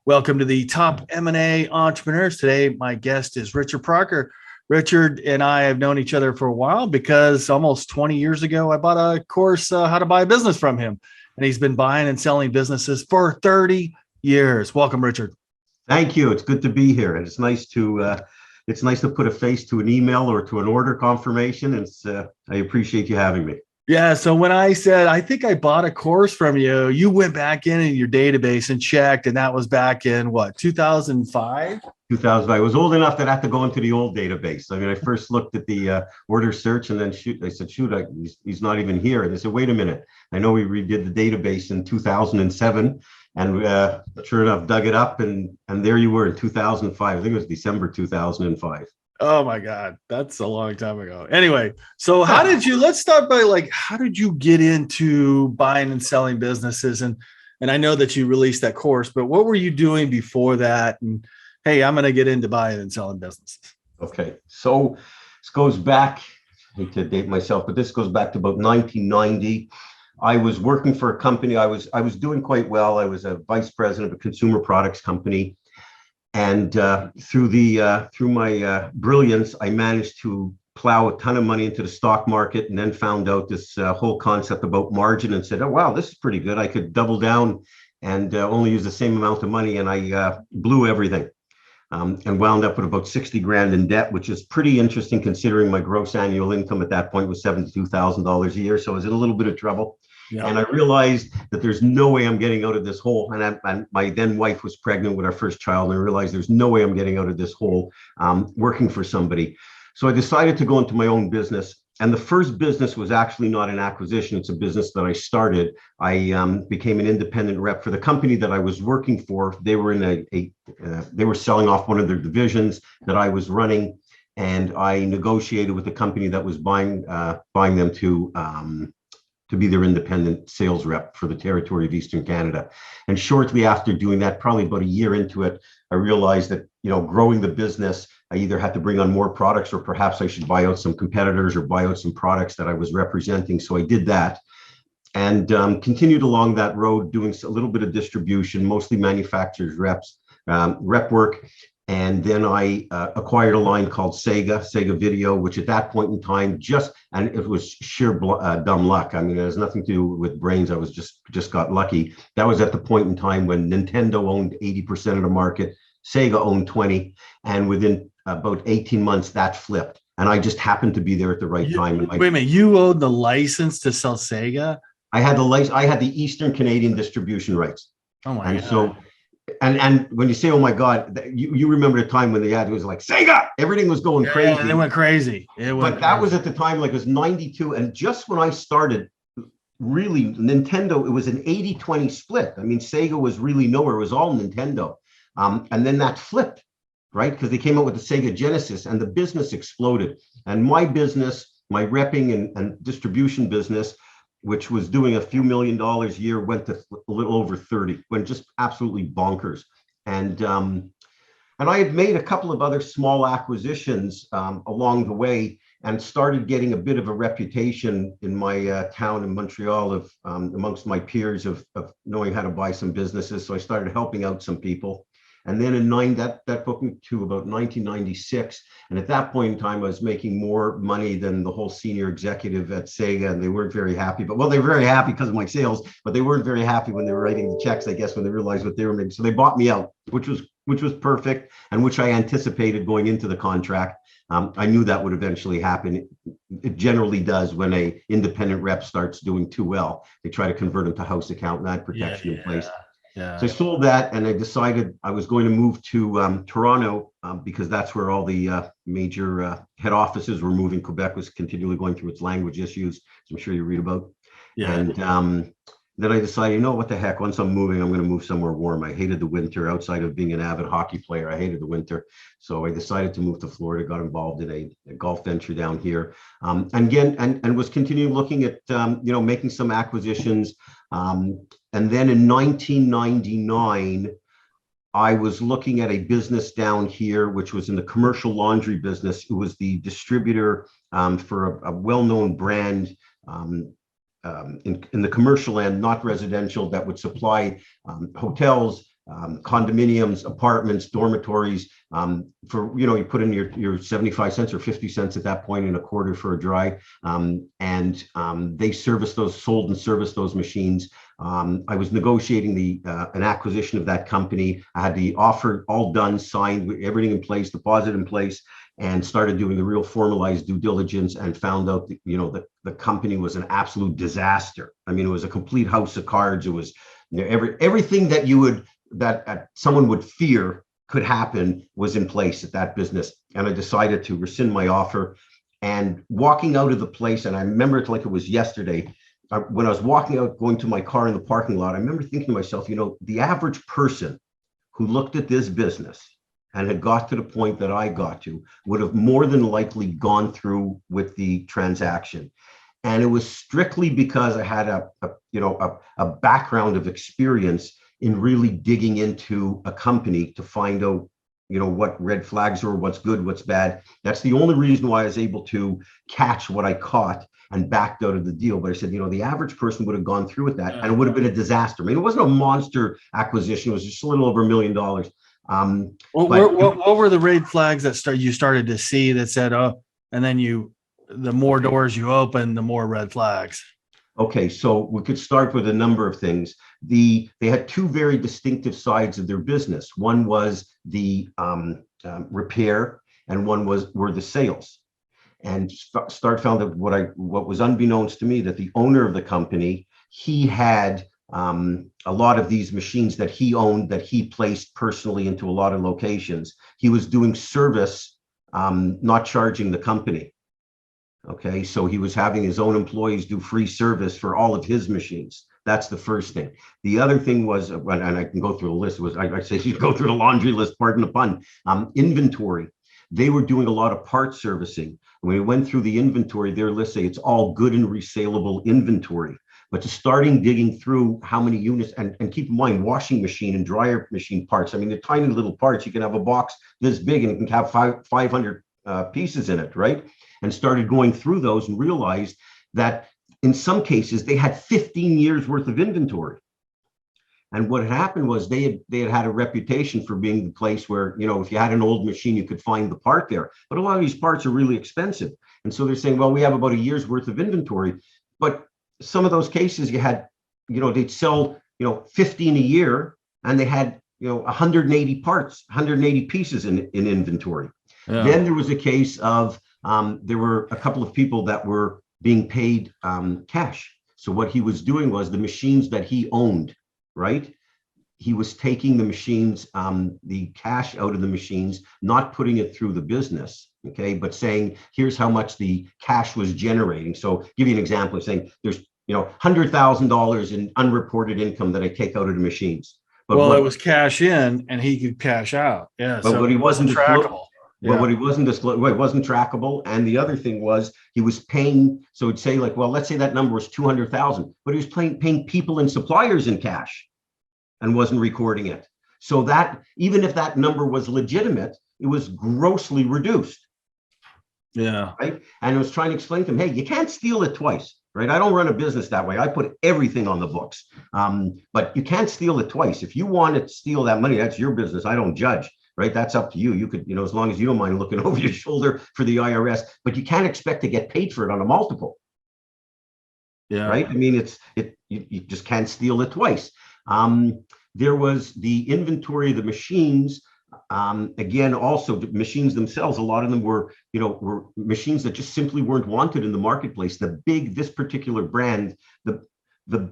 Welcome to the Top M&A Entrepreneurs. Today, my guest is Richard Parker. Richard and I have known each other for a while because almost 20 years ago, I bought a course, how to buy a business from him. And he's been buying and selling businesses for 30 years. Welcome, Richard. Thank you. It's good to be here. And it's nice to put a face to an email or to an order confirmation. I appreciate you having me. Yeah. So when I said, I think I bought a course from you, you went back in your database and checked. And that was back in what, 2005? 2000. I was old enough that I had to go into the old database. I mean, I first looked at the order search and then I said, he's not even here. And they said, wait a minute. I know we redid the database in 2007 and sure enough, dug it up and there you were in 2005. I think it was December 2005. Oh my God, that's a long time ago. Anyway, so let's start by how did you get into buying and selling businesses? And I know that you released that course, but what were you doing before that? And hey, I'm going to get into buying and selling businesses. Okay. So this goes back, I hate to date myself, but this goes back to about 1990. I was working for a company. I was doing quite well. I was a vice president of a consumer products company. And through my brilliance, I managed to plow a ton of money into the stock market and then found out this whole concept about margin and said, oh, wow, this is pretty good. I could double down and only use the same amount of money. And I blew everything and wound up with about 60 grand in debt, which is pretty interesting considering my gross annual income at that point was $72,000 a year. So I was in a little bit of trouble. Yeah. And I realized that there's no way I'm getting out of this hole. And my then wife was pregnant with our first child. And I realized there's no way I'm getting out of this hole working for somebody. So I decided to go into my own business. And the first business was actually not an acquisition. It's a business that I started. I became an independent rep for the company that I was working for. They were in they were selling off one of their divisions that I was running. And I negotiated with the company that was buying them to be their independent sales rep for the territory of Eastern Canada. And shortly after doing that, probably about a year into it, I realized that, growing the business, I either had to bring on more products or perhaps I should buy out some competitors or buy out some products that I was representing. So I did that and continued along that road, doing a little bit of distribution, mostly manufacturers, rep work. And then I acquired a line called Sega Video, which at that point in time and it was sheer dumb luck. I mean, it has nothing to do with brains. I was just got lucky. That was at the point in time when Nintendo owned 80% of the market, Sega owned 20, and within about 18 months that flipped. And I just happened to be there at the right time. And wait a minute, you owned the license to sell Sega? I had the Eastern Canadian distribution rights. Oh my God. So and when you say, oh my God, you remember the time when it was like Sega, everything was going crazy. And it went crazy. But that was at the time, it was 92. And just when I started, really, Nintendo, it was an 80-20 split. I mean, Sega was really nowhere. It was all Nintendo. And then that flipped, right? Because they came out with the Sega Genesis and the business exploded. And my business, my repping and distribution business, which was doing a few $1 million a year, went to a little over 30, went just absolutely bonkers. And I had made a couple of other small acquisitions along the way and started getting a bit of a reputation in my town in Montreal of amongst my peers of knowing how to buy some businesses. So I started helping out some people. And then that took me to about 1996. And at that point in time, I was making more money than the whole senior executive at Sega, and they weren't very happy. They were very happy because of my sales, but they weren't very happy when they were writing the checks, I guess, when they realized what they were making. So they bought me out, which was perfect, and which I anticipated going into the contract. I knew that would eventually happen. It generally does when a independent rep starts doing too well. They try to convert them to house account and that protection in place. Yeah. So I sold that and I decided I was going to move to Toronto because that's where all the major head offices were moving. Quebec was continually going through its language issues, as I'm sure you read about. Yeah. And then I decided, what the heck, once I'm moving, I'm going to move somewhere warm. I hated the winter. Outside of being an avid hockey player, I hated the winter. So I decided to move to Florida, got involved in a golf venture down here. And was continuing looking at, making some acquisitions. And then in 1999, I was looking at a business down here, which was in the commercial laundry business. It was the distributor for a well-known brand in the commercial end, not residential, that would supply hotels, condominiums, apartments, dormitories. For, you put in your 75 cents or 50 cents at that point in a quarter for a dry. They sold and serviced those machines. I was negotiating an acquisition of that company. I had the offer all done, signed, everything in place, deposit in place, and started doing the real formalized due diligence, and found out that, the company was an absolute disaster. I mean, it was a complete house of cards. It was everything that someone would fear could happen was in place at that business. And I decided to rescind my offer. And walking out of the place, and I remember it like it was yesterday, when I was walking out, going to my car in the parking lot, I remember thinking to myself, the average person who looked at this business and had got to the point that I got to would have more than likely gone through with the transaction. And it was strictly because I had a background of experience in really digging into a company to find out, what red flags are, what's good, what's bad. That's the only reason why I was able to catch what I caught and backed out of the deal. But I said, the average person would have gone through with that, and it would have been a disaster. I mean, it wasn't a monster acquisition. It was just a little over $1 million. What were the red flags that you started to see that said, oh, and then the more doors you open, the more red flags? Okay, so we could start with a number of things. They had two very distinctive sides of their business. One was the repair, and one were the sales. And Stoddard found that what was unbeknownst to me, that the owner of the company, he had a lot of these machines that he owned, that he placed personally into a lot of locations. He was doing service, not charging the company. Okay, so he was having his own employees do free service for all of his machines. That's the first thing. The other thing was, and I can go through a list, I say you go through the laundry list, pardon the pun, inventory. They were doing a lot of part servicing. When we went through the inventory, their list say it's all good and resaleable inventory. But to starting digging through how many units, and keep in mind, washing machine and dryer machine parts, I mean, the tiny little parts, you can have a box this big and it can have 500 pieces in it, right? And started going through those and realized that in some cases they had 15 years worth of inventory. And what had happened was they had a reputation for being the place where, if you had an old machine, you could find the part there. But a lot of these parts are really expensive. And so they're saying, well, we have about a year's worth of inventory. But some of those cases you had, they'd sell, 15 a year, and they had, 180 parts, 180 pieces in inventory. Yeah. Then there was a case of, there were a couple of people that were being paid cash. So what he was doing was the machines that he owned, right? He was taking the machines, the cash out of the machines, not putting it through the business, okay, but saying, here's how much the cash was generating. So give you an example of saying there's, $100,000 in unreported income that I take out of the machines. But it was cash in and he could cash out. Yeah. But so what he wasn't trackable. Well, what he wasn't disclosed, it wasn't trackable. And the other thing was he was paying. So it'd say like, well, let's say that number was 200,000, but he was paying people and suppliers in cash and wasn't recording it. So that even if that number was legitimate, it was grossly reduced. Yeah. Right. And I was trying to explain to him, hey, you can't steal it twice. Right. I don't run a business that way. I put everything on the books. But you can't steal it twice. If you want to steal that money, that's your business. I don't judge. Right. That's up to you. You could, as long as you don't mind looking over your shoulder for the IRS, but you can't expect to get paid for it on a multiple. Yeah. Right. I mean, you just can't steal it twice. There was the inventory of the machines. Again, also the machines themselves, a lot of them were machines that just simply weren't wanted in the marketplace. This particular brand, the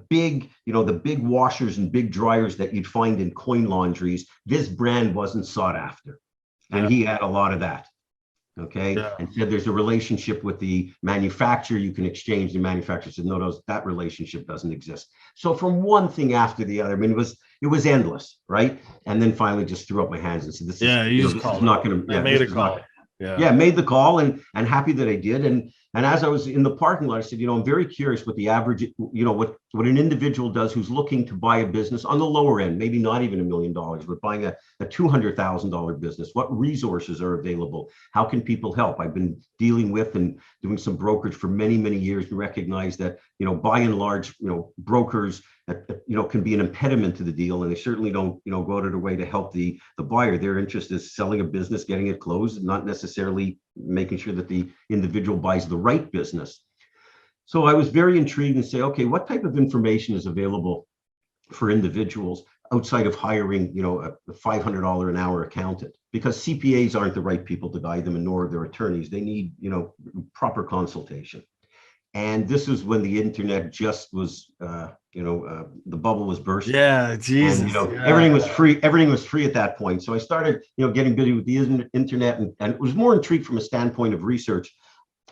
big washers and big dryers that you'd find in coin laundries, this brand wasn't sought after. And he had a lot of that. Okay. Yeah. And said there's a relationship with the manufacturer. You can exchange. The manufacturer said, no, that relationship doesn't exist. So from one thing after the other, I mean, it was endless. Right. And then finally just threw up my hands and said, this is not going to, made a call. Made the call and happy that I did. And as I was in the parking lot, I said, I'm very curious what the average, what an individual does who's looking to buy a business on the lower end, maybe not even $1 million, but buying a $200,000 business. What resources are available? How can people help? I've been dealing with and doing some brokerage for many, many years and recognize that, by and large, brokers can be an impediment to the deal, and they certainly don't, go out of their way to help the buyer. Their interest is selling a business, getting it closed, and not necessarily making sure that the individual buys the right business. So I was very intrigued and say, okay, what type of information is available for individuals outside of hiring, a $500 an hour accountant? Because CPAs aren't the right people to guide them, and nor are their attorneys. They need, proper consultation. And this is when the internet just was, the bubble was bursting. Yeah, Jesus. And, everything was free. Everything was free at that point. So I started, getting busy with the internet, and it was more intrigued from a standpoint of research,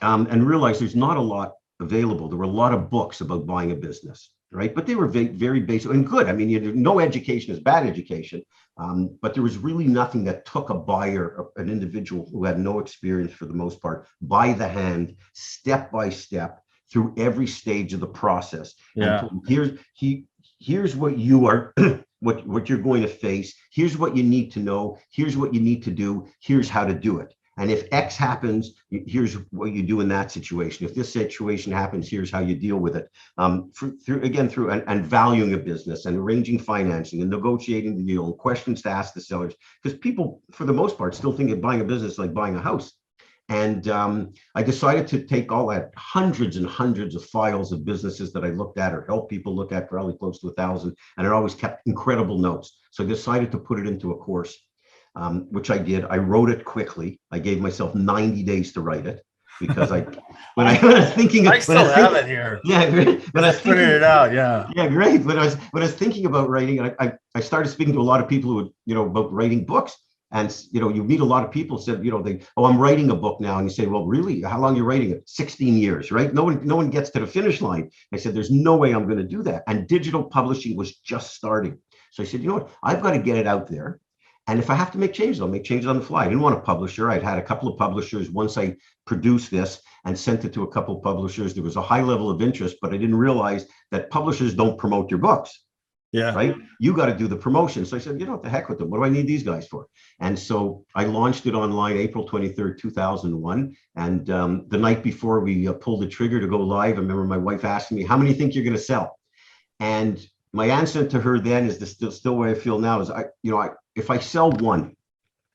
and realized there's not a lot available. There were a lot of books about buying a business, right? But they were very basic and good. I mean, no education is bad education, but there was really nothing that took a buyer, an individual who had no experience for the most part, by the hand, step by step, through every stage of the process. Yeah. And here's what you are, what you're going to face. Here's what you need to know. Here's what you need to do. Here's how to do it. And if X happens, here's what you do in that situation. If this situation happens, here's how you deal with it. Through valuing a business, and arranging financing, and negotiating the deal, and questions to ask the sellers. Because people, for the most part, still think of buying a business like buying a house. And I decided to take all that hundreds and hundreds of files of businesses that I looked at, or helped people look at, probably close to 1,000, and I always kept incredible notes. So I decided to put it into a course. Which I did. I wrote it quickly. I gave myself 90 days to write it, because when I was thinking, I still have it here. Yeah, great. When I was printed it out. Yeah. Yeah, great. When I was thinking about writing, I started speaking to a lot of people who would, about writing books. And, you meet a lot of people said, I'm writing a book now. And you say, well, really, how long are you writing it? 16 years, right? No one gets to the finish line. I said, there's no way I'm going to do that. And digital publishing was just starting. So I said, you know what, I've got to get it out there. And if I have to make changes, I'll make changes on the fly. I didn't want a publisher. I'd had a couple of publishers. Once I produced this and sent it to a couple of publishers, there was a high level of interest, but I didn't realize that publishers don't promote your books. Yeah. Right. You got to do the promotion. So I said, what the heck with them? What do I need these guys for? And so I launched it online April 23rd, 2001. And the night before we pulled the trigger to go live, I remember my wife asking me, how many think you're going to sell? And my answer to her then is still where I feel now is, if I sell one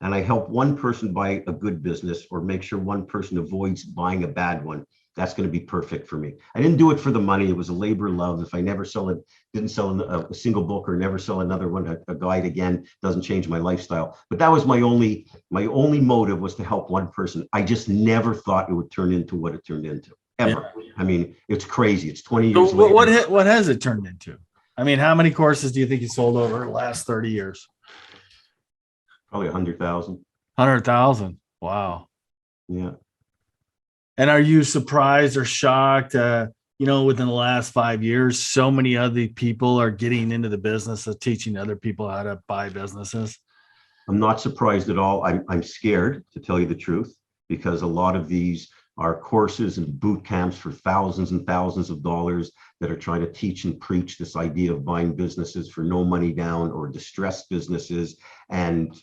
and I help one person buy a good business, or make sure one person avoids buying a bad one, that's going to be perfect for me. I didn't do it for the money. It was a labor of love. If I never didn't sell a single book, or never sell another one, a guide again, doesn't change my lifestyle. But that was my only motive, was to help one person. I just never thought it would turn into what it turned into, ever. Yeah. I mean, it's crazy. It's 20 years later. What has it turned into? I mean, how many courses do you think you sold over the last 30 years? Probably 100,000. 100,000. Wow. Yeah. And are you surprised or shocked, within the last 5 years, so many other people are getting into the business of teaching other people how to buy businesses? I'm not surprised at all. I'm scared, to tell you the truth, because a lot of these are courses and boot camps for thousands and thousands of dollars that are trying to teach and preach this idea of buying businesses for no money down, or distressed businesses. And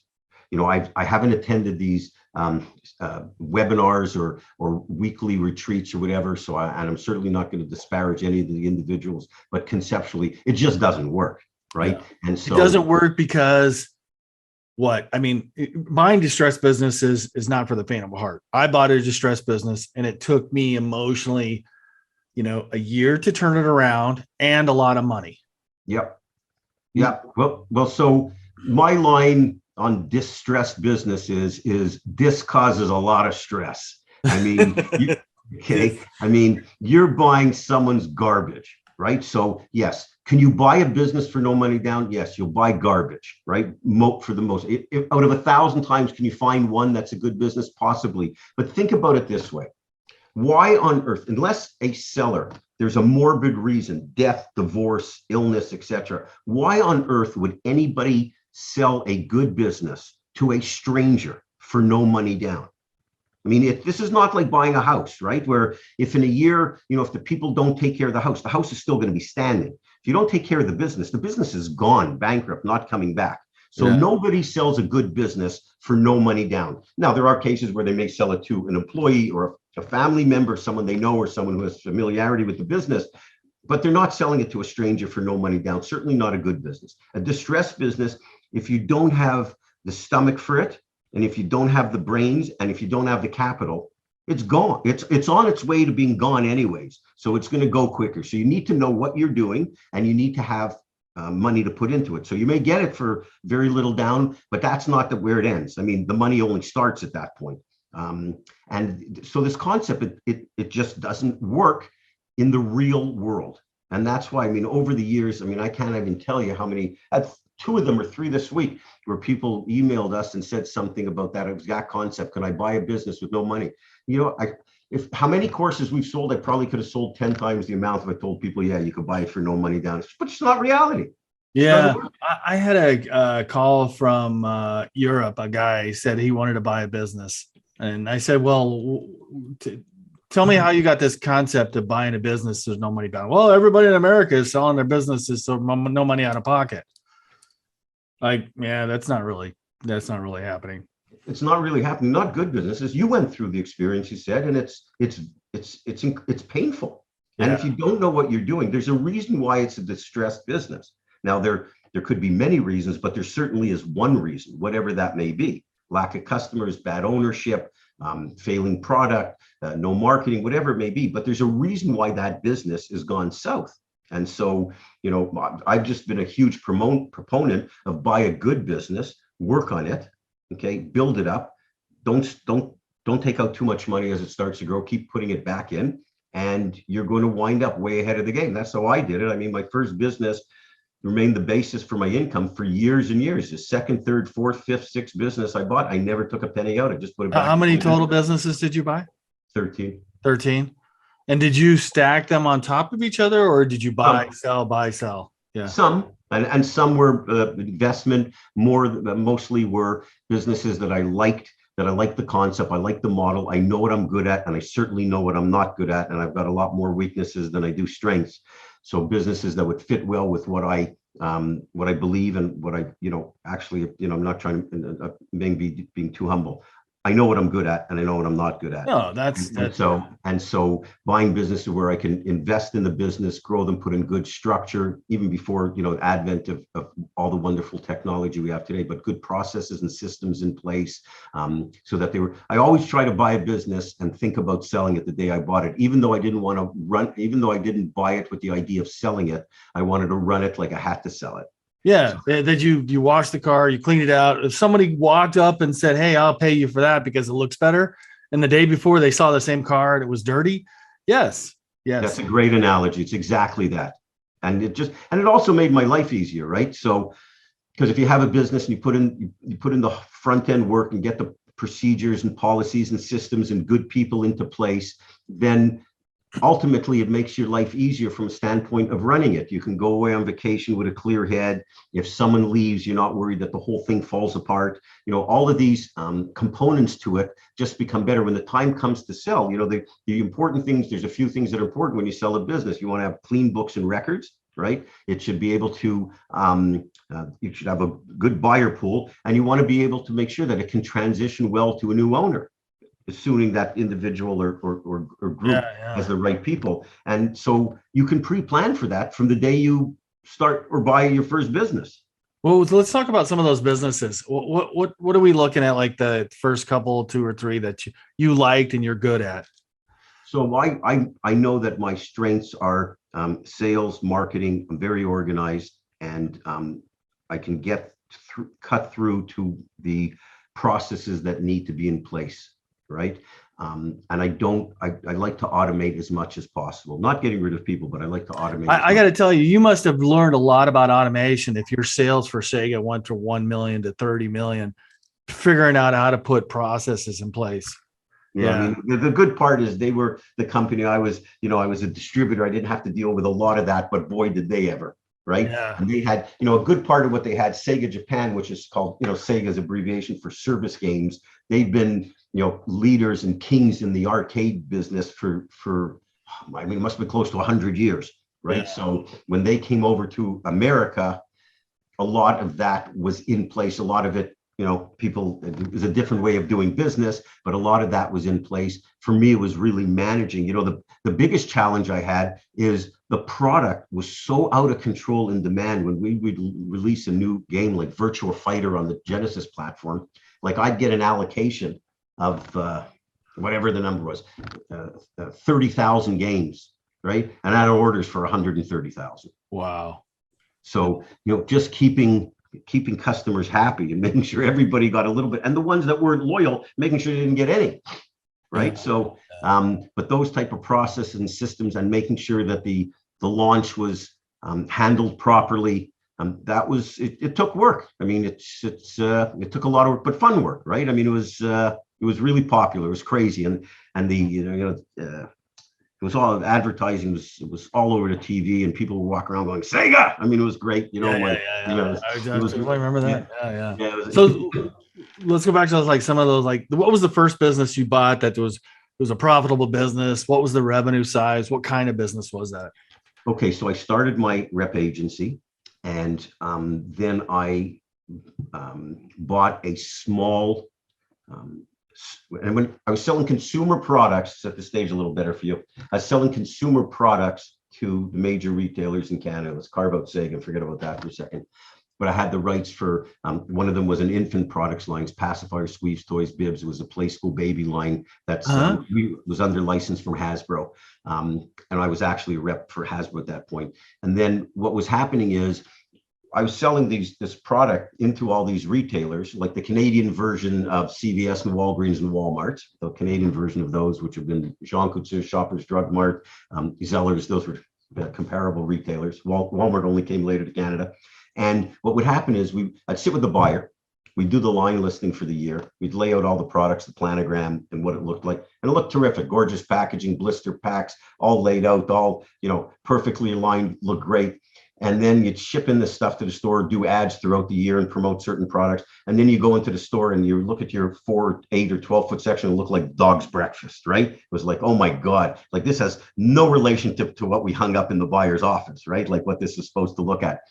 I haven't attended these webinars or weekly retreats or whatever. So and I'm certainly not going to disparage any of the individuals, but conceptually, it just doesn't work, right? Yeah. And so it doesn't work because what? I mean, buying distressed businesses is not for the faint of heart. I bought a distressed business, and it took me emotionally, a year to turn it around, and a lot of money. Yep. Yeah. Well, so my line on distressed businesses is this causes a lot of stress. I mean, you're buying someone's garbage, right? So yes, can you buy a business for no money down? Yes, you'll buy garbage, right? For the most, out of 1,000 times, can you find one that's a good business? Possibly. But think about it this way. Why on earth, unless a seller, there's a morbid reason, death, divorce, illness, etc. Why on earth would anybody sell a good business to a stranger for no money down? I mean, this is not like buying a house, right? Where if in a year, if the people don't take care of the house is still going to be standing. If you don't take care of the business is gone, bankrupt, not coming back. So Nobody sells a good business for no money down. Now, there are cases where they may sell it to an employee or a family member, someone they know, or someone who has familiarity with the business. but they're not selling it to a stranger for no money down. Certainly not a good business. A distressed business, if you don't have the stomach for it, and if you don't have the brains, and if you don't have the capital, it's gone. It's on its way to being gone anyways. So it's going to go quicker. So you need to know what you're doing, and you need to have money to put into it. So you may get it for very little down, but that's not where it ends. I mean, the money only starts at that point. And so this concept, it just doesn't work in the real world. And that's why, I mean, over the years, I mean, I can't even tell you how many, 2 of them or 3 this week, where people emailed us and said something about that exact concept. Can I buy a business with no money? You know, if how many courses we've sold, I probably could have sold 10 times the amount if I told people, yeah, you could buy it for no money down. But it's not reality. Yeah, I had a call from Europe. A guy said he wanted to buy a business, and I said, "Well, tell me how you got this concept of buying a business. There's no money down." Well, everybody in America is selling their businesses, so no money out of pocket. Like, yeah, that's not really happening. It's not really happening. Not good businesses. You went through the experience, you said, and it's painful. And if you don't know what you're doing, there's a reason why it's a distressed business. Now, there could be many reasons, but there certainly is one reason, whatever that may be. Lack of customers, bad ownership, failing product, no marketing, whatever it may be. But there's a reason why that business has gone south. And so, you know, I've just been a huge proponent of buy a good business, work on it, okay, build it up. Don't take out too much money as it starts to grow. Keep putting it back in, and you're going to wind up way ahead of the game. That's how I did it. I mean, my first business remained the basis for my income for years and years. The second, third, fourth, fifth, sixth business I bought, I never took a penny out. I just put it back. How many total businesses did you buy? 13. 13. And did you stack them on top of each other, or did you buy, sell? Yeah. Some, and some were investment. Mostly were businesses that I liked. That I like the concept, I like the model, I know what I'm good at, and I certainly know what I'm not good at, and I've got a lot more weaknesses than I do strengths. So businesses that would fit well with what I believe and what I, you know, actually, you know, I'm not trying to maybe being too humble. I know what I'm good at, and I know what I'm not good at. No, so buying businesses where I can invest in the business, grow them, put in good structure, even before, you know, advent of all the wonderful technology we have today, but good processes and systems in place, so that I always try to buy a business and think about selling it the day I bought it, even though I didn't want to even though I didn't buy it with the idea of selling it, I wanted to run it like I had to sell it. Yeah, that you wash the car, you clean it out. If somebody walked up and said, "Hey, I'll pay you for that because it looks better," and the day before they saw the same car and it was dirty, yes. That's a great analogy. It's exactly that, and it also made my life easier, right? So, because if you have a business and you put in the front end work and get the procedures and policies and systems and good people into place, then ultimately it makes your life easier from a standpoint of running it. You can go away on vacation with a clear head. If someone leaves, you're not worried that the whole thing falls apart. You know, all of these components to it just become better when the time comes to sell. You know, the important things, there's a few things that are important when you sell a business. You want to have clean books and records, right? It should be able to, you should have a good buyer pool, and you want to be able to make sure that it can transition well to a new owner, assuming that individual or group has the right people. And so you can pre-plan for that from the day you start or buy your first business. Well, let's talk about some of those businesses. What are we looking at, like the first couple, 2 or 3 that you liked and you're good at? So I know that my strengths are sales, marketing. I'm very organized, and I can cut through to the processes that need to be in place. Right. And I like to automate as much as possible, not getting rid of people, but I like to automate. I got to tell you, you must have learned a lot about automation. If your sales for Sega went from 1 million to 30 million, figuring out how to put processes in place. Yeah. I mean, the good part is they were the company I was a distributor. I didn't have to deal with a lot of that, but boy, did they ever. Right. Yeah. And they had, a good part of what they had, Sega Japan, which is called, Sega's abbreviation for service games. They've been, leaders and kings in the arcade business for it must have been close to 100 years. Right. Yeah. So when they came over to America, a lot of that was in place. A lot of it people, it was a different way of doing business, but a lot of that was in place. For me, it was really managing. The biggest challenge I had is the product was so out of control in demand. When we would release a new game like Virtua Fighter on the Genesis platform, like I'd get an allocation of whatever the number was, 30,000 games, right? And I had orders for 130,000. Wow. So, just keeping customers happy and making sure everybody got a little bit, and the ones that weren't loyal, making sure they didn't get any, right? Yeah. So, but those type of processes and systems, and making sure that the launch was handled properly, it took work. I mean, it took a lot of work, but fun work, right? I mean, it was really popular. It was crazy, and it was all advertising. It was all over the TV, and people would walk around going Sega. I mean, it was great. I totally remember that. Yeah. It So let's go back to like some of those. Like, what was the first business you bought that was a profitable business? What was the revenue size? What kind of business was that? Okay, so I started my rep agency, and then I bought a small. And when I was selling consumer products, set the stage a little better for you. I was selling consumer products to the major retailers in Canada. Let's carve out Sega and forget about that for a second. But I had the rights for one of them was an infant products lines, pacifiers, squeeze toys, bibs. It was a play school baby line that's was under license from Hasbro. And I was actually a rep for Hasbro at that point. And then what was happening is I was selling this product into all these retailers, like the Canadian version of CVS and Walgreens and Walmart, the Canadian version of those, which have been Jean Coutu, Shoppers Drug Mart, Zellers, those were comparable retailers. Walmart only came later to Canada. And what would happen is I'd sit with the buyer, we'd do the line listing for the year, we'd lay out all the products, the planogram and what it looked like. And it looked terrific, gorgeous packaging, blister packs, all laid out, all, perfectly aligned, looked great. And then you'd ship in the stuff to the store, do ads throughout the year and promote certain products. And then you go into the store and you look at your 4, 8, or 12-foot section and look like dog's breakfast, right? It was like, oh my God, like this has no relationship to what we hung up in the buyer's office, right? Like what this is supposed to look at.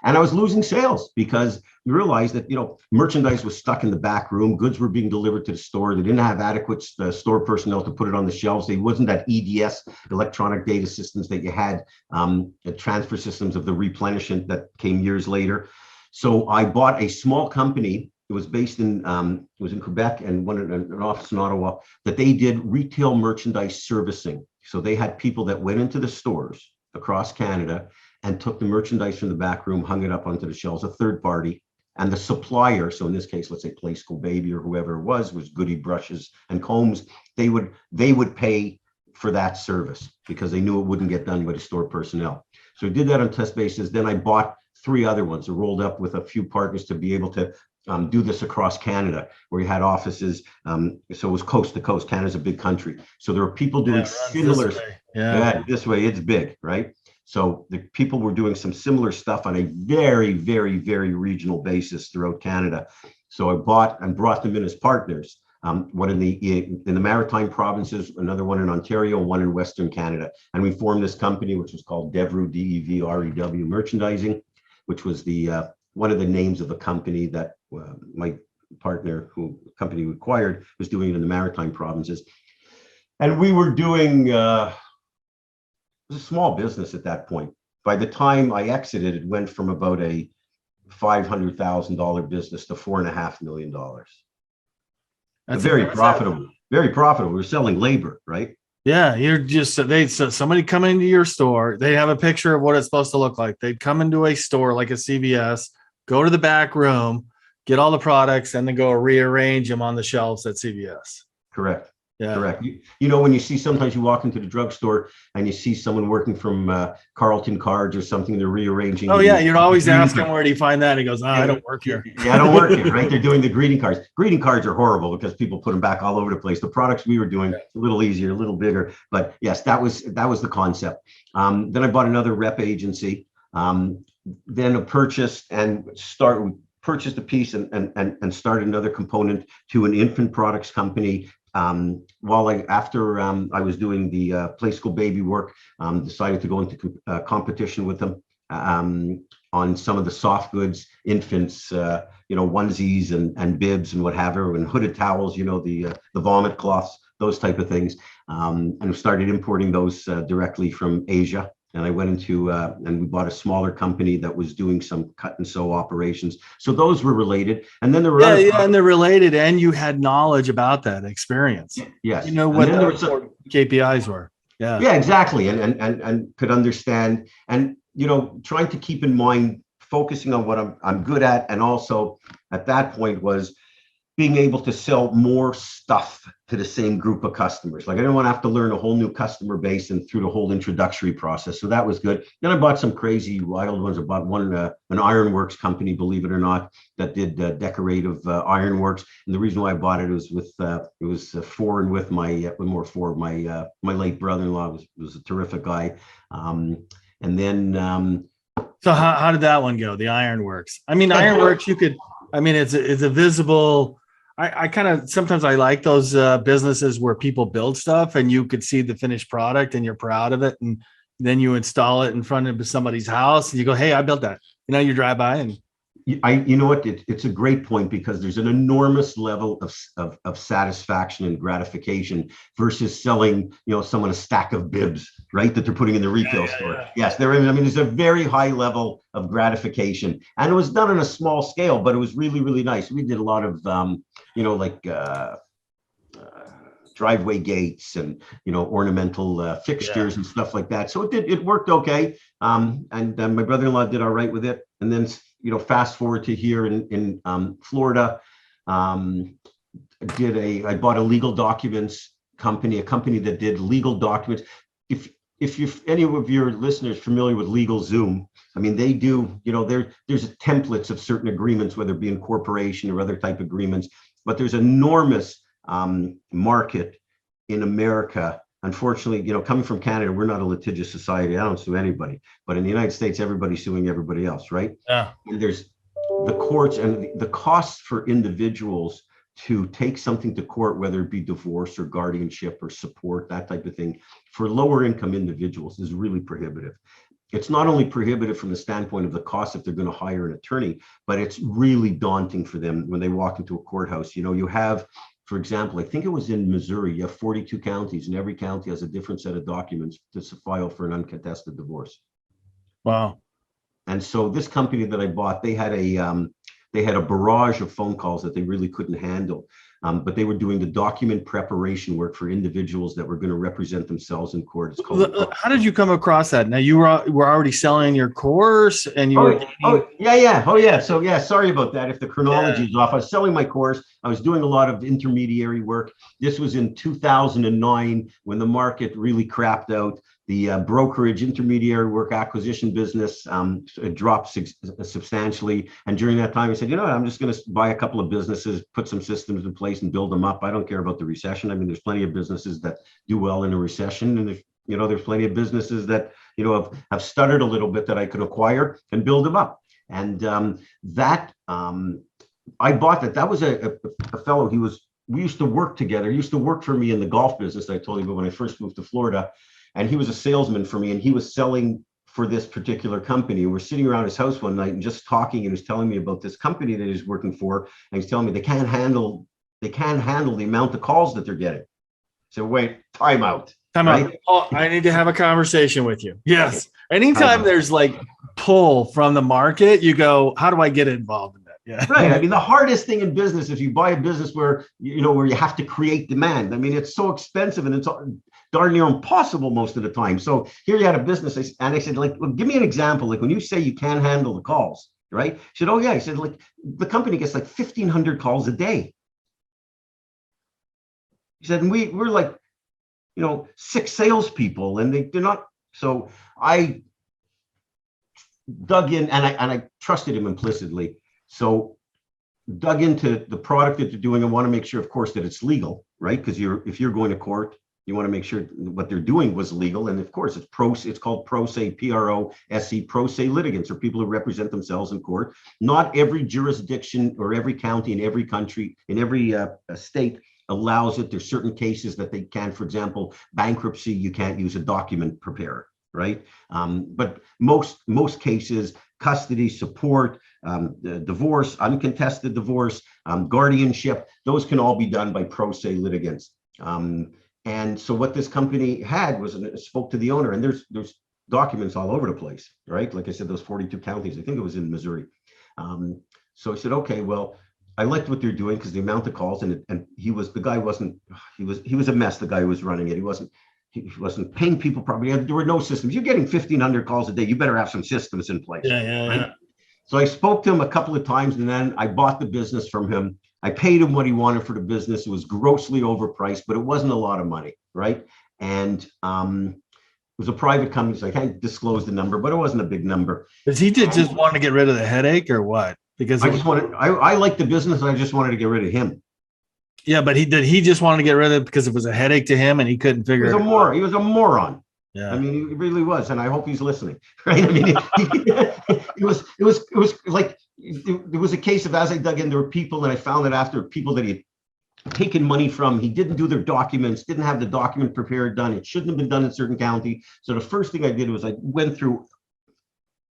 And I was losing sales because we realized that, merchandise was stuck in the back room. Goods were being delivered to the store. They didn't have adequate store personnel to put it on the shelves. There wasn't that EDS, electronic data systems, that you had, the transfer systems of the replenishment that came years later. So I bought a small company. It was based in, it was in Quebec, and an office in Ottawa, that they did retail merchandise servicing. So they had people that went into the stores across Canada and took the merchandise from the back room, hung it up onto the shelves, a third party, and the supplier, so in this case, let's say Play School Baby or whoever it was Goody brushes and combs, they would pay for that service because they knew it wouldn't get done by the store personnel. So I did that on test basis. Then I bought 3 other ones. I rolled up with a few partners to be able to do this across Canada, where we had offices. So it was coast to coast. Canada's a big country. So there were people doing similar. This way, it's big, right? So the people were doing some similar stuff on a very, very, very regional basis throughout Canada. So I bought and brought them in as partners. One in the maritime provinces, another one in Ontario, one in Western Canada. And we formed this company, which was called Devrew, DEVREW Merchandising, which was the one of the names of a company that my partner, who company we acquired, was doing it in the maritime provinces. And we were doing, it was a small business at that point. By the time I exited, it went from about a $500,000 business to $4.5 million. That's very profitable. Very profitable. We're selling labor, right? Yeah, somebody come into your store. They have a picture of what it's supposed to look like. They'd come into a store like a CVS, go to the back room, get all the products, and then go rearrange them on the shelves at CVS. Correct. Yeah. Correct. When you see, sometimes you walk into the drugstore and you see someone working from Carlton Cards or something, they're rearranging. Oh yeah, you're always asking, where do you find that? He goes, I don't work here. Yeah, I don't work here, right? They're doing the greeting cards. Greeting cards are horrible because people put them back all over the place. The products we were doing, a little easier, a little bigger, but yes, that was the concept. Then I bought another rep agency. Then I purchased a piece and started another component to an infant products company. After I was doing the Play School Baby work, decided to go into competition with them. on some of the soft goods, infants, onesies and bibs and what have you, and hooded towels, the vomit cloths, those type of things. And started importing those directly from Asia. And I went into, and we bought a smaller company that was doing some cut and sew operations. So those were related. And then there were and they're related, and you had knowledge about that experience. Yes. You know what the KPIs were. Yeah, exactly. And could understand, and, trying to keep in mind, focusing on what I'm good at. And also at that point was being able to sell more stuff to the same group of customers. Like I didn't want to have to learn a whole new customer base and through the whole introductory process. So that was good. Then I bought some crazy wild ones. I bought one, an ironworks company, believe it or not, that did decorative ironworks. And the reason why I bought it was with, it was foreign with my late brother-in-law was a terrific guy. And then, so how did that one go? The ironworks. I mean, ironworks, it's a visible, I kind of, sometimes I like those businesses where people build stuff and you could see the finished product and you're proud of it. And then you install it in front of somebody's house and you go, hey, I built that. You drive by and. You know what? It's a great point, because there's an enormous level of satisfaction and gratification versus selling, someone a stack of bibs, right? That they're putting in the retail store. Yeah. Yes, there's a very high level of gratification, and it was done on a small scale, but it was really, really nice. We did a lot of, driveway gates and, ornamental fixtures and stuff like that. So it worked okay. And my brother-in-law did all right with it. And then, fast forward to here in Florida, I bought a legal documents company, a company that did legal documents. If any of your listeners familiar with LegalZoom, I mean, they do, there's templates of certain agreements, whether it be incorporation or other type agreements, but there's enormous market in America. Unfortunately, coming from Canada, we're not a litigious society. I don't sue anybody, but in the United States, everybody's suing everybody else, right? Yeah. And there's the courts and the costs for individuals to take something to court, whether it be divorce or guardianship or support, that type of thing, for lower income individuals is really prohibitive. It's not only prohibitive from the standpoint of the cost if they're going to hire an attorney, but it's really daunting for them when they walk into a courthouse. You have, for example, I think it was in Missouri, you have 42 counties and every county has a different set of documents to file for an uncontested divorce. Wow. And so this company that I bought, they had a barrage of phone calls that they really couldn't handle. But they were doing the document preparation work for individuals that were going to represent themselves in court. It's called. How did you come across that? Now you were already selling your course, and you were. Yeah. So yeah, sorry about that. If the chronology is off, I was selling my course. I was doing a lot of intermediary work. This was in 2009 when the market really crapped out. The brokerage, intermediary work, acquisition business dropped substantially. And during that time, I said, I'm just going to buy a couple of businesses, put some systems in place and build them up. I don't care about the recession. I mean, there's plenty of businesses that do well in a recession. And there's plenty of businesses that, have stuttered a little bit that I could acquire and build them up. And I bought that. That was a fellow. We used to work together. He used to work for me in the golf business. I told you about when I first moved to Florida. And he was a salesman for me, and he was selling for this particular company. We're sitting around his house one night and just talking, and he was telling me about this company that he's working for. And he's telling me they can't handle the amount of calls that they're getting. So wait, time out. Right? Oh, I need to have a conversation with you. Yes. Anytime there's like pull from the market, you go, how do I get involved in that? Yeah. Right. I mean, the hardest thing in business, if you buy a business where you have to create demand, I mean, it's so expensive and it's darn near impossible most of the time. So here you had a business, and I said, well, give me an example. Like when you say you can't handle the calls, right? He said, oh yeah. He said, like the company gets like 1,500 calls a day. He said, and we're like, 6 salespeople, and they're not. So I dug in, and I trusted him implicitly. So dug into the product that they're doing. I want to make sure, of course, that it's legal, right? Because if you're going to court, you want to make sure what they're doing was legal. And of course, it's called pro se, P-R-O-S-E, pro se litigants, or people who represent themselves in court. Not every jurisdiction or every county in every country, in every state allows it. There's certain cases that they can, for example, bankruptcy, you can't use a document preparer. right? But most cases, custody, support, divorce, uncontested divorce, guardianship, those can all be done by pro se litigants. And so what this company had was, spoke to the owner, and there's documents all over the place, right? Like I said, those 42 counties, I think it was in Missouri. So I said, okay, well, I liked what they're doing because the amount of calls, and he was a mess. The guy who was running it, he wasn't paying people properly. There were no systems. You're getting 1,500 calls a day. You better have some systems in place. Yeah. So I spoke to him a couple of times, and then I bought the business from him. I paid him what he wanted for the business. It was grossly overpriced, but it wasn't a lot of money, right? And it was a private company, so I can't disclose the number, but it wasn't a big number. Does he just want to get rid of the headache or what? Because I liked the business, and I just wanted to get rid of him. Yeah, but he just wanted to get rid of it because it was a headache to him and he couldn't figure it out. He was a moron. Yeah. I mean, he really was, and I hope he's listening. Right? I mean, it was like there was a case of, as I dug in, there were people, and I found that after people that he had taken money from, he didn't do their documents, didn't have the document prepared done. It shouldn't have been done in certain county. So the first thing I did was I went through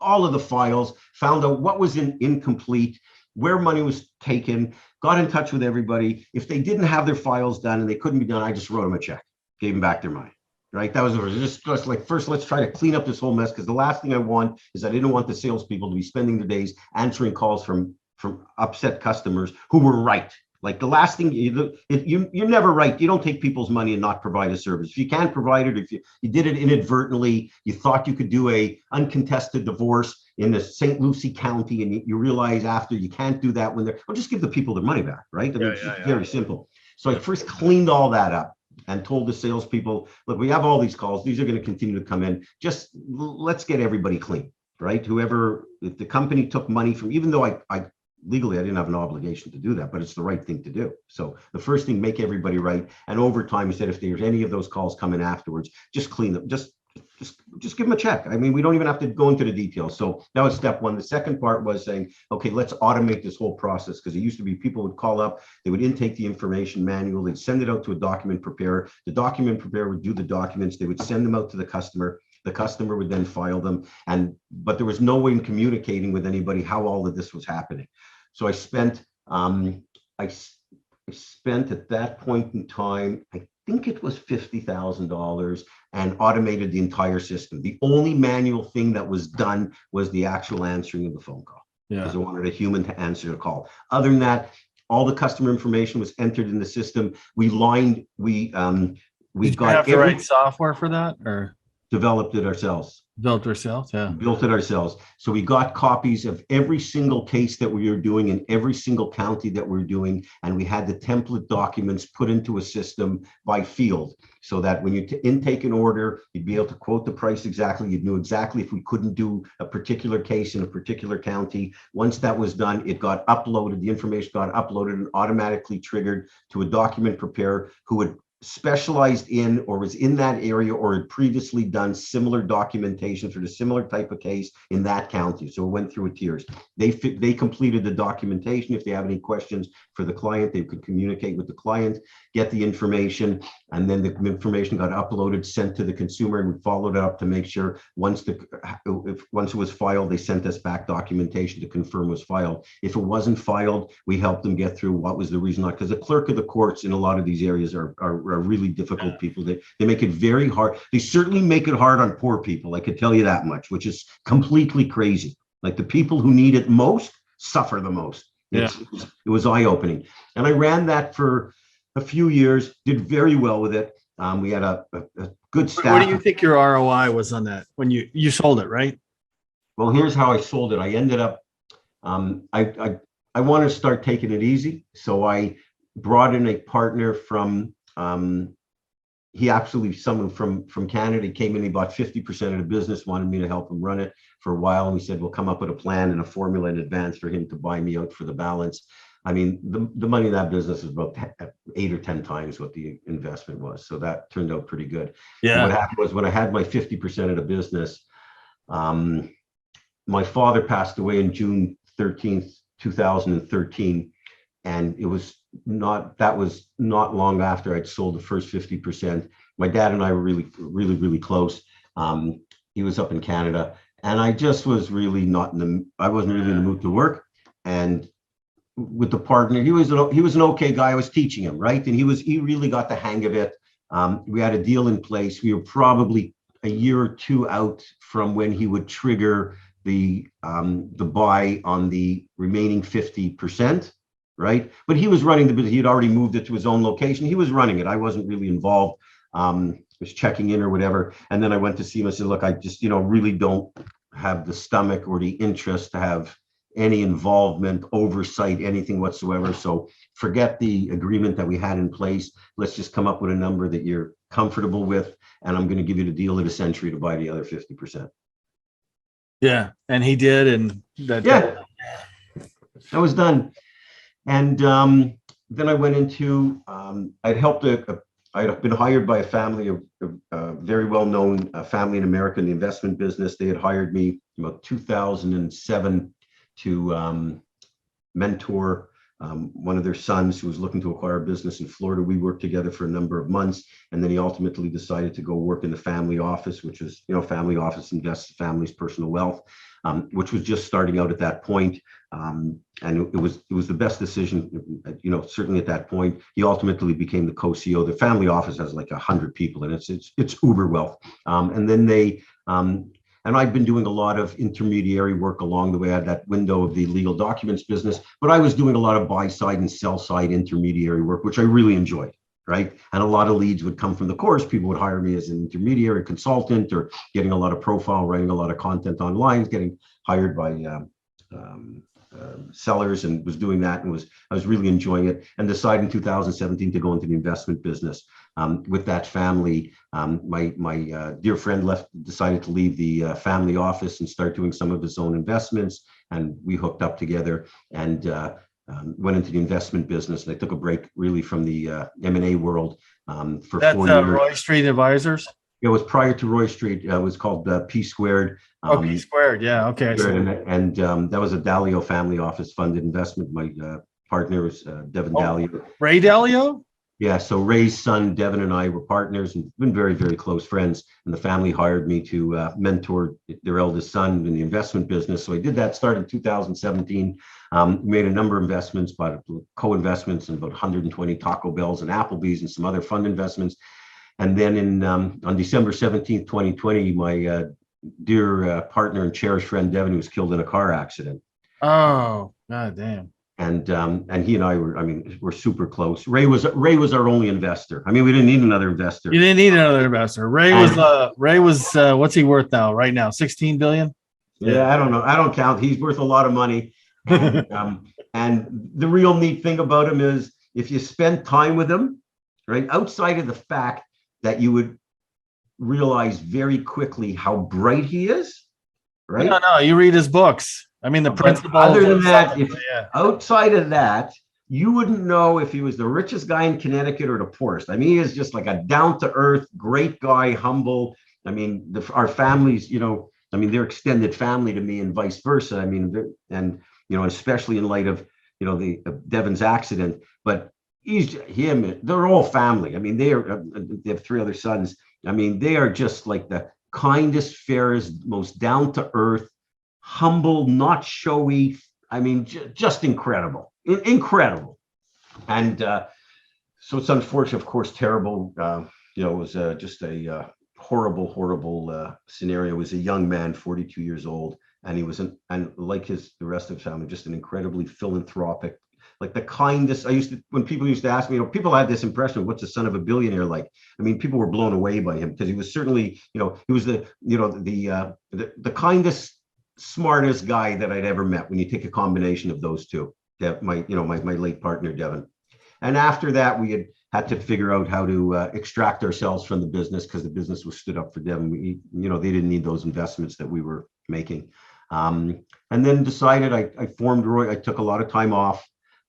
all of the files, found out what was incomplete, where money was taken, got in touch with everybody. If they didn't have their files done and they couldn't be done, I just wrote them a check, gave them back their money. Right? That was just like, first, let's try to clean up this whole mess, because the last thing I want is I didn't want the salespeople to be spending their days answering calls from upset customers who were right. Like the last thing, you're never right. You don't take people's money and not provide a service. If you can't provide it, if you did it inadvertently, you thought you could do a uncontested divorce in the St. Lucie County, and you realize after you can't do that when well, just give the people their money back, right? I mean, it's very simple. So I first cleaned all that up and told the salespeople, look, we have all these calls. These are going to continue to come in. Just let's get everybody clean, right? If the company took money from, even though I legally, I didn't have an obligation to do that, but it's the right thing to do. So the first thing, make everybody right. And over time, he said, if there's any of those calls coming afterwards, just clean them. Just give them a check. I mean, we don't even have to go into the details. So that was step one. The second part was saying, okay, let's automate this whole process, because it used to be people would call up, they would intake the information manually, they'd send it out to a document preparer. The document preparer would do the documents. They would send them out to the customer. The customer would then file them. But there was no way in communicating with anybody how all of this was happening. So I spent at that point in time, I think it was $50,000, and automated the entire system. The only manual thing that was done was the actual answering of the phone call. Because I wanted a human to answer the call. Other than that, all the customer information was entered in the system. We got the right software for that, or developed it ourselves. Built ourselves, yeah. Built it ourselves. So we got copies of every single case that we were doing in every single county that we're doing, and we had the template documents put into a system by field, so that when you intake an order, you'd be able to quote the price exactly. You'd know exactly if we couldn't do a particular case in a particular county. Once that was done, it got uploaded. The information got uploaded and automatically triggered to a document preparer who would specialized in or was in that area or had previously done similar documentation for the similar type of case in that county. So it went through tiers. They completed the documentation. If they have any questions for the client, they could communicate with the client, get the information, and then the information got uploaded, sent to the consumer, and we followed up to make sure once it was filed, they sent us back documentation to confirm it was filed. If it wasn't filed, we helped them get through what was the reason not, because the clerk of the courts in a lot of these areas are really difficult people. They make it very hard. They certainly make it hard on poor people. I could tell you that much, which is completely crazy. Like the people who need it most suffer the most. It was eye-opening. And I ran that for a few years, did very well with it. We had a good staff. What do you think your ROI was on that when you sold it, right? Well, here's how I sold it. I ended up, I wanted to start taking it easy. So I brought in a partner from, someone from Canada. He came in, he bought 50% of the business, wanted me to help him run it for a while. And we said, we'll come up with a plan and a formula in advance for him to buy me out for the balance. I mean, the money in that business is about 8 or 10 times what the investment was. So that turned out pretty good. Yeah. And what happened was when I had my 50% of the business, my father passed away on June 13th, 2013. And that was not long after I'd sold the first 50%. My dad and I were really close. he was up in Canada, and I just was really not in the. I wasn't really in the mood to work, and with the partner, he was an okay guy. I was teaching him, right, and he really got the hang of it. We had a deal in place. We were probably a year or two out from when he would trigger the buy on the remaining 50%, right? But he was running the business. He had already moved it to his own location. He was running it. I wasn't really involved. Was checking in or whatever. And then I went to see him. I said, look, I just, really don't have the stomach or the interest to have any involvement, oversight, anything whatsoever. So forget the agreement that we had in place. Let's just come up with a number that you're comfortable with. And I'm going to give you the deal of the century to buy the other 50%. Yeah. And he did. And that was done. And then I went into, I'd helped I'd been hired by a family, a very well-known family in America in the investment business. They had hired me in about 2007 to mentor one of their sons who was looking to acquire a business in Florida. We worked together for a number of months, and then he ultimately decided to go work in the family office, which is, family office invests the family's personal wealth, which was just starting out at that point. And it was the best decision, certainly at that point. He ultimately became the co-CEO. The family office has like 100 people, and it's uber wealth. And then and I've been doing a lot of intermediary work along the way. I had that window of the legal documents business, but I was doing a lot of buy side and sell side intermediary work, which I really enjoyed, right? And a lot of leads would come from the course. People would hire me as an intermediary consultant, or getting a lot of profile, writing a lot of content online, getting hired by sellers, and was doing that, and I was really enjoying it, and decided in 2017 to go into the investment business. With that family, my dear friend decided to leave the family office and start doing some of his own investments, and we hooked up together and went into the investment business. And I took a break really from the M&A world for 4 years. Roy Street Advisors. It was prior to Roy Street. It was called P Squared. P Squared. Yeah. Okay. And that was a Dalio family office funded investment. My partner was Devin Dalio. Ray Dalio? Yeah. So Ray's son, Devin, and I were partners and been very, very close friends. And the family hired me to mentor their eldest son in the investment business. So I did that, started in 2017. Made a number of investments, bought co-investments in about 120 Taco Bells and Applebee's and some other fund investments. And then on December 17th, 2020, my dear partner and cherished friend, Devin, was killed in a car accident. Oh, God damn. And he and I we're super close. Ray was our only investor. We didn't need another investor. You didn't need another investor. Ray was what's he worth now? Right now, 16 billion? Yeah, I don't know. I don't count. He's worth a lot of money. And the real neat thing about him is if you spend time with him, right, outside of the fact that you would realize very quickly how bright he is, right? No, you read his books. The principles. Other than that, outside of that, you wouldn't know if he was the richest guy in Connecticut or the poorest. He is just like a down-to-earth, great guy, humble. Our families, they're extended family to me, and vice versa. Especially in light of, the Devin's accident, but they're all family. They have 3 other sons. They are just like the kindest, fairest, most down-to-earth, humble, not showy. Just incredible. Incredible. And so it's unfortunate, of course, terrible. It was just a horrible scenario. It was a young man, 42 years old, and he was and like the rest of his family, just an incredibly philanthropic, like the kindest. When people used to ask me, people had this impression of what's the son of a billionaire like. People were blown away by him because he was certainly, he was the kindest, smartest guy that I'd ever met. When you take a combination of those two, my late partner Devin, and after that we had to figure out how to extract ourselves from the business, because the business was stood up for Devin. They didn't need those investments that we were making, and then decided I formed Roy. I took a lot of time off.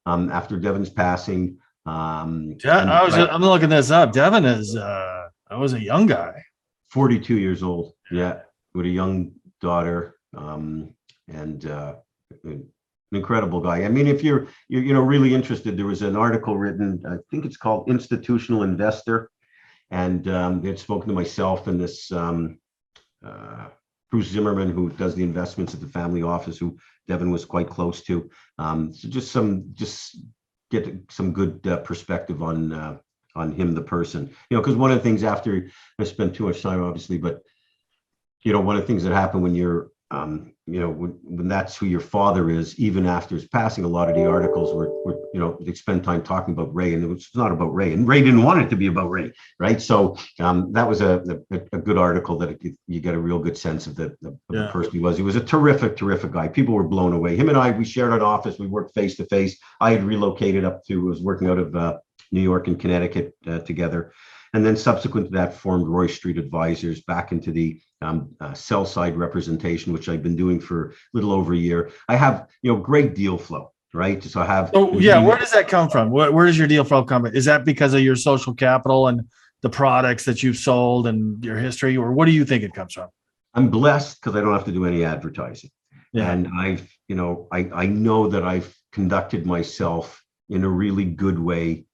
After Devin's passing. I'm looking this up. Devin is I was a young guy. 42 years old. Yeah. With a young daughter. And an incredible guy. If you're really interested, there was an article written, I think it's called Institutional Investor. And they had spoken to myself and this Bruce Zimmerman, who does the investments at the family office, who Devin was quite close to. So just get some good perspective on him, the person. Because one of the things, after I spent too much time, obviously, but one of the things that happen when you're when that's who your father is, even after his passing, a lot of the articles were they spend time talking about Ray, and it's not about Ray, and Ray didn't want it to be about Ray, right? So that was a good article that you get a real good sense of the person he was. He was a terrific guy. People were blown away. Him and I, we shared an office. We worked face to face. I had relocated was working out of New York and Connecticut together. And then subsequent to that, formed Roy Street Advisors back into the sell side representation, which I've been doing for a little over a year. I have, great deal flow, right? So I have. Oh, yeah. Where does that come from? Where does your deal flow come from? Is that because of your social capital and the products that you've sold and your history, or what do you think it comes from? I'm blessed because I don't have to do any advertising. Yeah. And I know that I've conducted myself in a really good way,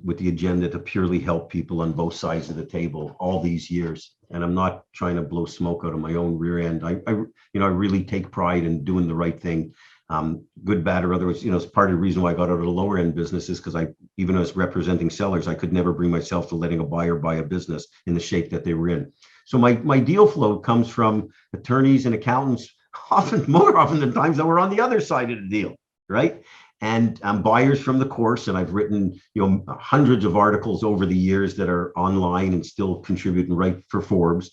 with the agenda to purely help people on both sides of the table all these years. And I'm not trying to blow smoke out of my own rear end. I really take pride in doing the right thing, good, bad, or otherwise. It's part of the reason why I got out of the lower end businesses, because even as representing sellers, I could never bring myself to letting a buyer buy a business in the shape that they were in. So my deal flow comes from attorneys and accountants, more often than times, that were on the other side of the deal, right? And buyers from the course, and I've written hundreds of articles over the years that are online and still contribute and write for Forbes.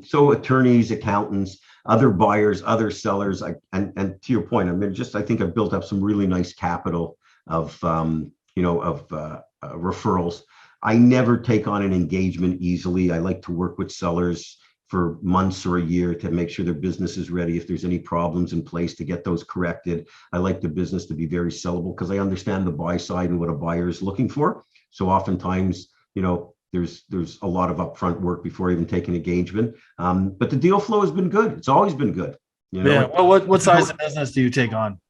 So attorneys, accountants, other buyers, other sellers, and to your point, I think I've built up some really nice capital of referrals. I never take on an engagement easily. I like to work with sellers for months or a year to make sure their business is ready. If there's any problems in place, to get those corrected. I like the business to be very sellable because I understand the buy side and what a buyer is looking for. So oftentimes, there's a lot of upfront work before even taking engagement. But the deal flow has been good. It's always been good. Yeah. Well, what size of business do you take on?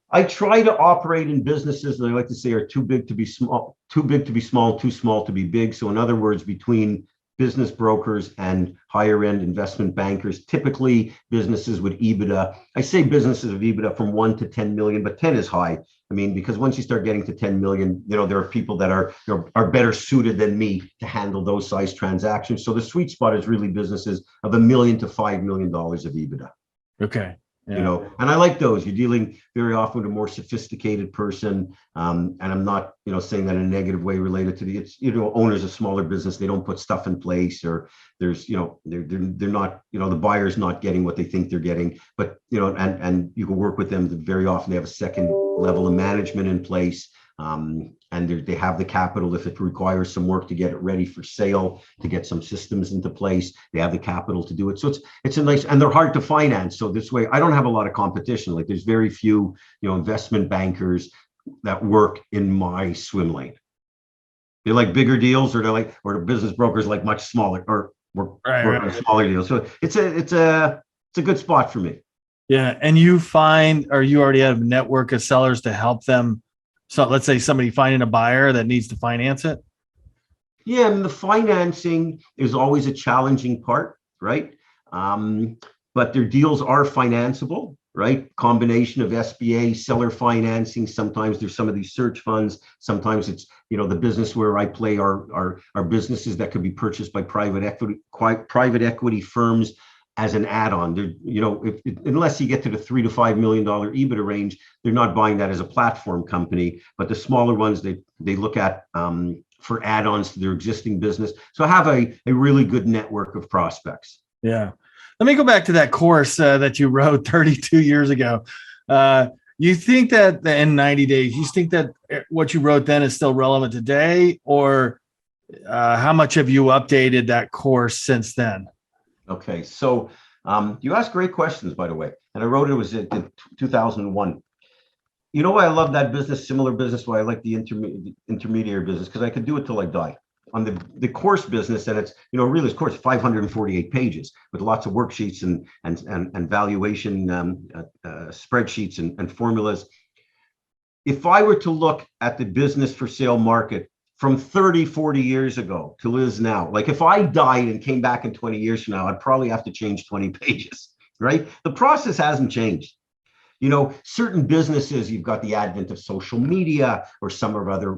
I try to operate in businesses that I like to say are too big to be small, too small to be big. So in other words, between business brokers and higher end investment bankers, typically businesses with EBITDA. I say businesses with EBITDA from 1 to 10 million, but 10 is high. Because once you start getting to 10 million, there are people that are better suited than me to handle those size transactions. So the sweet spot is really businesses of $1 million to $5 million of EBITDA. Okay. Yeah. And I like those. You're dealing very often with a more sophisticated person. And I'm not, saying that in a negative way related to owners of smaller business. They don't put stuff in place, or there's, they're not, the buyer's not getting what they think they're getting, but, and you can work with them. Very often they have a second level of management in place. And they have the capital if it requires some work to get it ready for sale, to get some systems into place. They have the capital to do it. So it's a nice, and they're hard to finance. So this way, I don't have a lot of competition. Like there's very few, investment bankers that work in my swim lane. They like bigger deals, or or the business brokers like much smaller or smaller deals. So it's a good spot for me. Yeah. And you find, or you already have a network of sellers to help them. So let's say somebody finding a buyer that needs to finance it. Yeah, and the financing is always a challenging part, right? But their deals are financeable, right? Combination of SBA, seller financing. Sometimes there's some of these search funds. Sometimes it's, the business where I play are businesses that could be purchased by private equity firms as an add-on. Unless you get to the $3 to $5 million EBITDA range, they're not buying that as a platform company. But the smaller ones, they look at for add-ons to their existing business. So I have a really good network of prospects. Yeah. Let me go back to that course that you wrote 32 years ago. You think that in 90 days, you think that what you wrote then is still relevant today, or how much have you updated that course since then? Okay, so you asked great questions, by the way, and I wrote it was in 2001. You know why I love that business, similar business, why I like the intermediary business, because I could do it till I die. On the course business, and it's, really this course, 548 pages with lots of worksheets and valuation spreadsheets and formulas. If I were to look at the business for sale market from 30, 40 years ago to Liz now. Like if I died and came back in 20 years from now, I'd probably have to change 20 pages, right? The process hasn't changed. Certain businesses, you've got the advent of social media or some of other,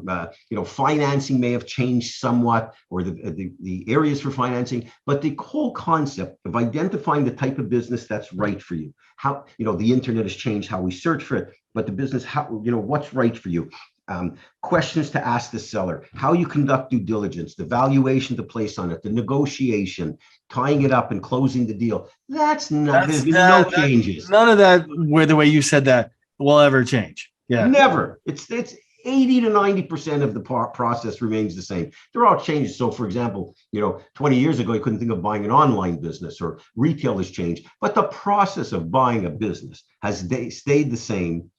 financing may have changed somewhat, or the areas for financing, but the whole concept of identifying the type of business that's right for you, how, the internet has changed how we search for it, but the business, how, what's right for you. Questions to ask the seller, how you conduct due diligence, the valuation to place on it, the negotiation, tying it up and closing the deal. There's been no changes. None of that, where the way you said that, will ever change. Yeah. Never. It's 80 to 90% of the process remains the same. There are changes. So for example, 20 years ago, you couldn't think of buying an online business, or retail has changed, but the process of buying a business has stayed the same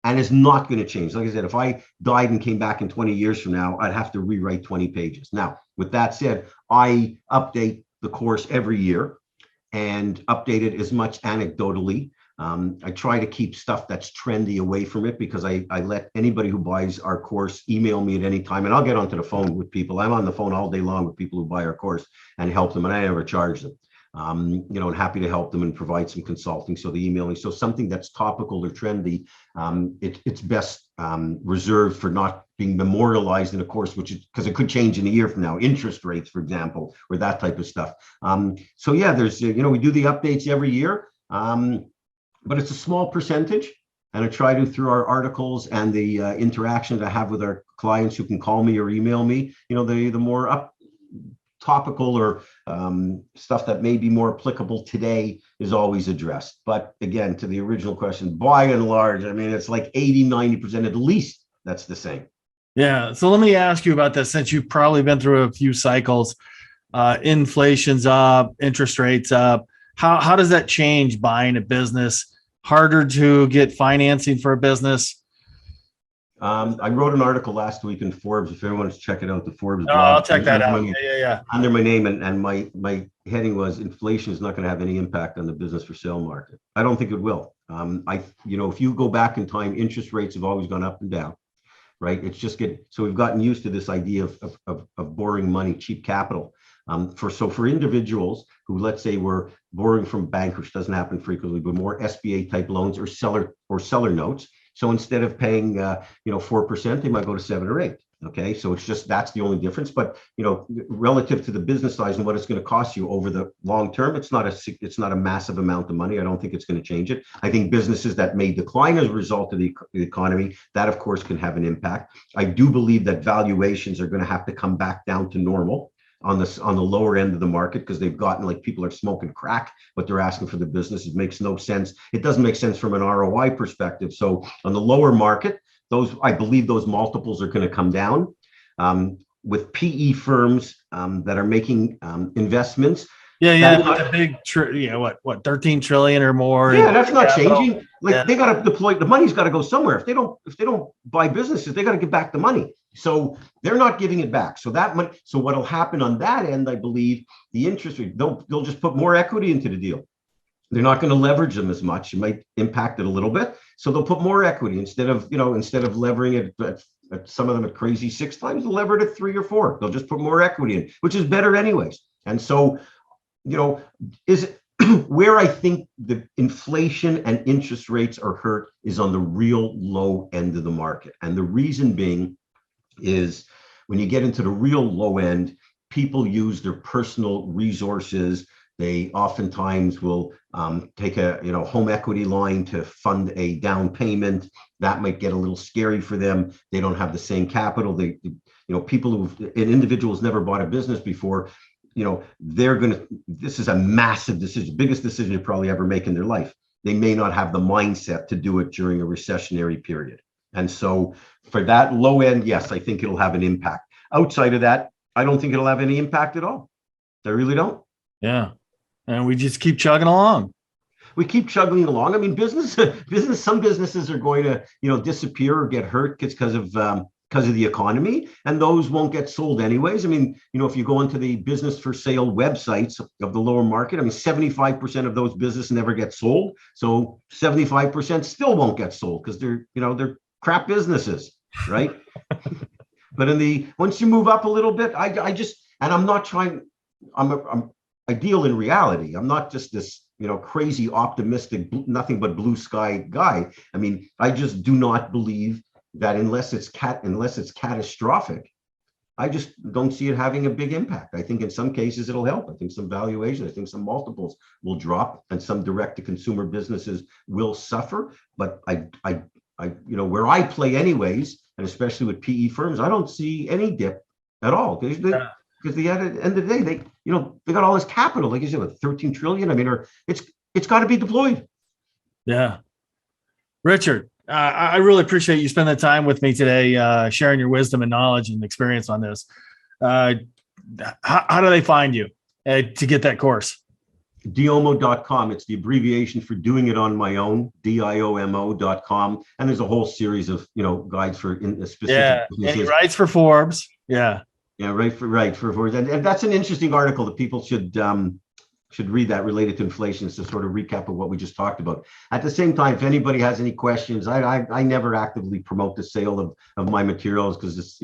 and is not going to change. Like I said, if I died and came back in 20 years from now, I'd have to rewrite 20 pages. Now, with that said, I update the course every year and update it as much anecdotally. I try to keep stuff that's trendy away from it, because I let anybody who buys our course email me at any time, and I'll get onto the phone with people. I'm on the phone all day long with people who buy our course and help them, and I never charge them. And happy to help them and provide some consulting. So they email me. So something that's topical or trendy, it's best reserved for not being memorialized in a course, which is because it could change in a year from now. Interest rates, for example, or that type of stuff. So yeah, there's, we do the updates every year, but it's a small percentage. And I try to, through our articles and the interactions I have with our clients who can call me or email me, the more topical or stuff that may be more applicable today is always addressed. But again, to the original question, by and large, I mean, it's like 80, 90% at least that's the same. Yeah. So let me ask you about this, since you've probably been through a few cycles. Inflation's up, interest rates up. How does that change buying a business? Harder to get financing for a business? I wrote an article last week in Forbes. If anyone wants to check it out, the Forbes blog. I'll check that out. Yeah. Under my name, and my heading was, inflation is not going to have any impact on the business for sale market. I don't think it will. If you go back in time, interest rates have always gone up and down, right? So we've gotten used to this idea of borrowing money, cheap capital. For individuals who, let's say, were borrowing from banks, which doesn't happen frequently, but more SBA type loans or seller notes. So instead of paying 4%, they might go to 7 or 8. Okay, so that's the only difference. But relative to the business size and what it's going to cost you over the long term, it's not a massive amount of money. I don't think it's going to change it. I think businesses that may decline as a result of the economy, that of course can have an impact. I do believe that valuations are going to have to come back down to normal on the lower end of the market, because they've gotten, like, people are smoking crack what they're asking for the business. It makes no sense. It doesn't make sense from an ROI perspective. So on the lower market, I believe those multiples are going to come down. With PE firms that are making investments. The big, what 13 trillion or more. Yeah, that's not changing. They got to deploy, the money's got to go somewhere. If they don't buy businesses, they got to give back the money. So they're not giving it back. So what'll happen on that end, I believe, the interest rate, they'll just put more equity into the deal. They're not going to leverage them as much. It might impact it a little bit. So they'll put more equity instead of levering it at some of them at crazy 6 times, they'll lever it at 3 or 4. They'll just put more equity in, which is better anyways. And so, is it where I think the inflation and interest rates are hurt is on the real low end of the market. And the reason being is when you get into the real low end, people use their personal resources. They oftentimes will take a home equity line to fund a down payment. That might get a little scary for them. They don't have the same capital. People individuals never bought a business before. This is a massive decision, biggest decision you probably ever make in their life. They may not have the mindset to do it during a recessionary period. And so for that low end, yes, I think it'll have an impact. Outside of that, I don't think it'll have any impact at all. I really don't. Yeah. And we just keep chugging along. We keep chugging along. I mean, some businesses are going to, disappear or get hurt because of the economy, and those won't get sold anyways. I mean, if you go into the business for sale websites of the lower market, I mean, 75% of those businesses never get sold. So 75% still won't get sold because they're crap businesses, right? But once you move up a little bit, I just, and I'm not trying, I deal in reality. I'm not just this, crazy optimistic, nothing but blue sky guy. I mean, I just do not believe that unless it's catastrophic, I just don't see it having a big impact. I think in some cases it'll help. I think some valuations, I think some multiples will drop, and some direct to consumer businesses will suffer. But where I play anyways, and especially with PE firms, I don't see any dip at all. Because at the end of the day, they got all this capital, like you said, with 13 trillion. I mean, it's got to be deployed. Yeah. Richard, I really appreciate you spending the time with me today, sharing your wisdom and knowledge and experience on this. How do they find you to get that course? Diomo.com. It's the abbreviation for doing it on my own, DIOMO.com. And there's a whole series of, guides for specific. Yeah. And he writes for Forbes. Yeah. Yeah. Right. For Forbes. And that's an interesting article that people should read, that related to inflation. It's a sort of recap of what we just talked about. At the same time, if anybody has any questions, I never actively promote the sale of my materials, because it's,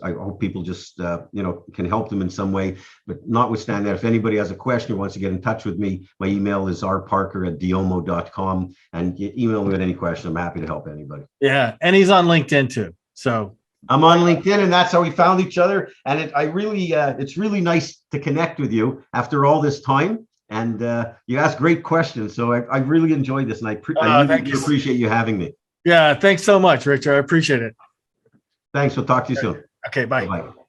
I hope people just, can help them in some way. But notwithstanding that, if anybody has a question or wants to get in touch with me, my email is rparker@diomo.com, and you email me with any question. I'm happy to help anybody. Yeah. And he's on LinkedIn too. So I'm on LinkedIn, and that's how we found each other. And it's really nice to connect with you after all this time. And you ask great questions, so I really enjoyed this, and I really appreciate you having me. Yeah, thanks so much, Richard. I appreciate it. Thanks. We'll talk to you soon. Okay, bye. Bye.